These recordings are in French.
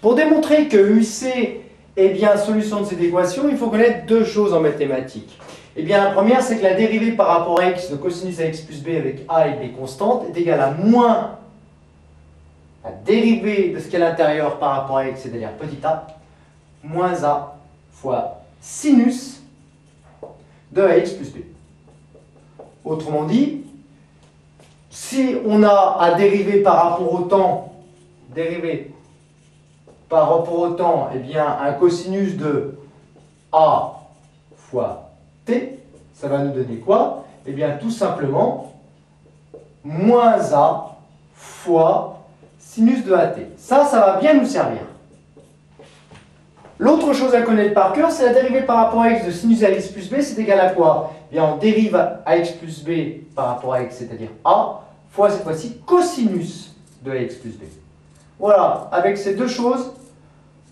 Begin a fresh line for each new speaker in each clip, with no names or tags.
Pour démontrer que UC est bien solution de cette équation, il faut connaître deux choses en mathématiques. Eh bien, la première, c'est que la dérivée par rapport à x de cosinus à x plus b avec a et b constantes est égale à moins la dérivée de ce qui est à l'intérieur par rapport à x, c'est-à-dire petit a, moins a fois sinus de ax plus b. Autrement dit, si on a à dériver par rapport au temps, eh bien, un cosinus de a fois t, ça va nous donner quoi? Eh bien, tout simplement, moins a fois sinus de at. Ça va bien nous servir. L'autre chose à connaître par cœur, c'est la dérivée par rapport à x de sinus à x plus b, c'est égal à quoi? Eh bien, on dérive à x plus b par rapport à x, c'est-à-dire a, fois cette fois-ci cosinus de x plus b. Voilà, avec ces deux choses,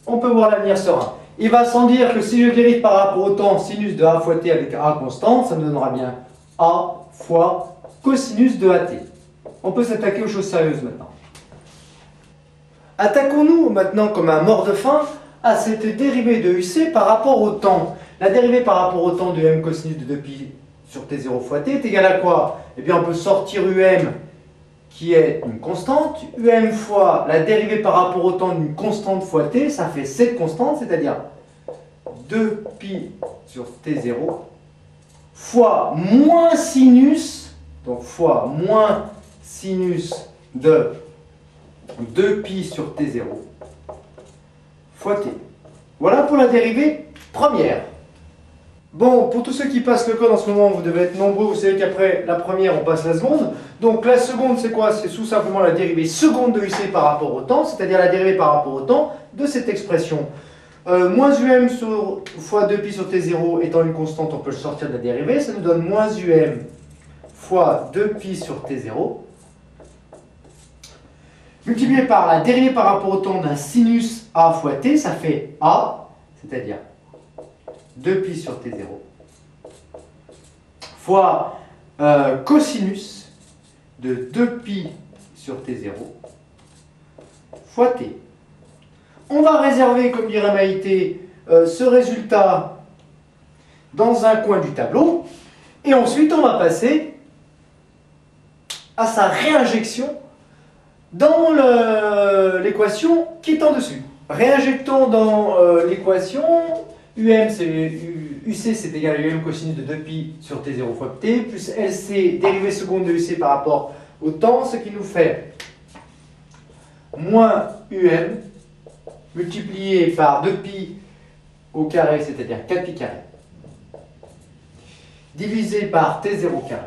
on peut voir l'avenir serein. Il va sans dire que si je dérive par rapport au temps sinus de a fois t avec a constante, ça me donnera bien a fois cosinus de at. On peut s'attaquer aux choses sérieuses maintenant. Attaquons-nous maintenant comme un mort de faim à cette dérivée de UC par rapport au temps. La dérivée par rapport au temps de m cosinus de 2pi sur t0 fois t est égale à quoi? Eh bien, on peut sortir um qui est une constante, um fois la dérivée par rapport au temps d'une constante fois t, ça fait cette constante, c'est-à-dire 2pi sur t0 fois moins sinus, donc fois moins sinus de 2pi sur t0 fois t. Voilà pour la dérivée première. Bon, pour tous ceux qui passent le code en ce moment, vous devez être nombreux, vous savez qu'après la première, on passe la seconde. Donc la seconde, c'est quoi? C'est tout simplement la dérivée seconde de UC par rapport au temps, c'est-à-dire la dérivée par rapport au temps de cette expression. Moins um fois 2pi sur t0 étant une constante, on peut le sortir de la dérivée, ça nous donne moins um fois 2pi sur t0 multiplié par la dérivée par rapport au temps d'un sinus a fois t, ça fait a, c'est-à-dire 2pi sur t0 fois cosinus de 2pi sur t0 fois t. On va réserver, comme dirait Maïté, ce résultat dans un coin du tableau et ensuite on va passer à sa réinjection dans l'équation qui est en dessus. Réinjectons dans l'équation UC c'est égal à UM cosinus de 2pi sur t0 fois t plus LC dérivée seconde de UC par rapport au temps, ce qui nous fait moins UM multiplié par 2pi au carré, c'est-à-dire 4pi carré, divisé par t0 carré,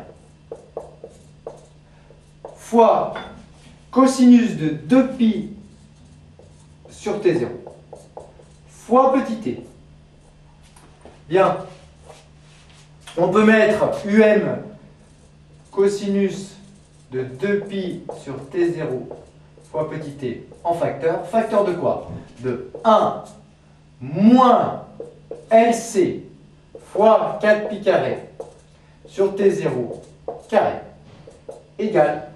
fois cosinus de 2pi sur t0 fois petit t. Bien, on peut mettre um cosinus de 2pi sur t0 fois petit t en facteur. Facteur de quoi? De 1 moins LC fois 4pi carré sur t0 carré égale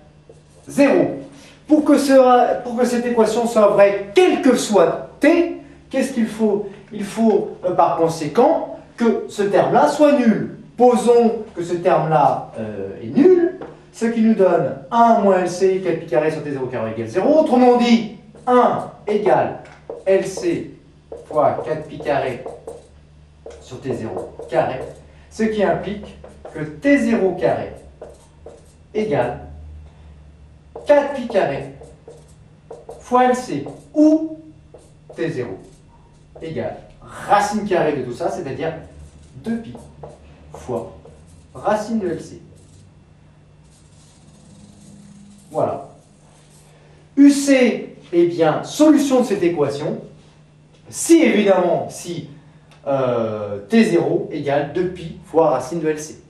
0. Pour que cette équation soit vraie, quel que soit t, qu'est-ce qu'il faut? Il faut par conséquent que ce terme-là soit nul. Posons que ce terme-là est nul, ce qui nous donne 1 moins LC 4pi carré sur t0 carré égale 0. Autrement dit, 1 égale LC fois 4pi carré sur t0 carré, ce qui implique que t0 carré égale 4pi carré fois LC, ou t0 égale racine carrée de tout ça, c'est-à-dire 2pi fois racine de LC. Voilà. UC est bien solution de cette équation, si évidemment, si t0 égale 2pi fois racine de LC.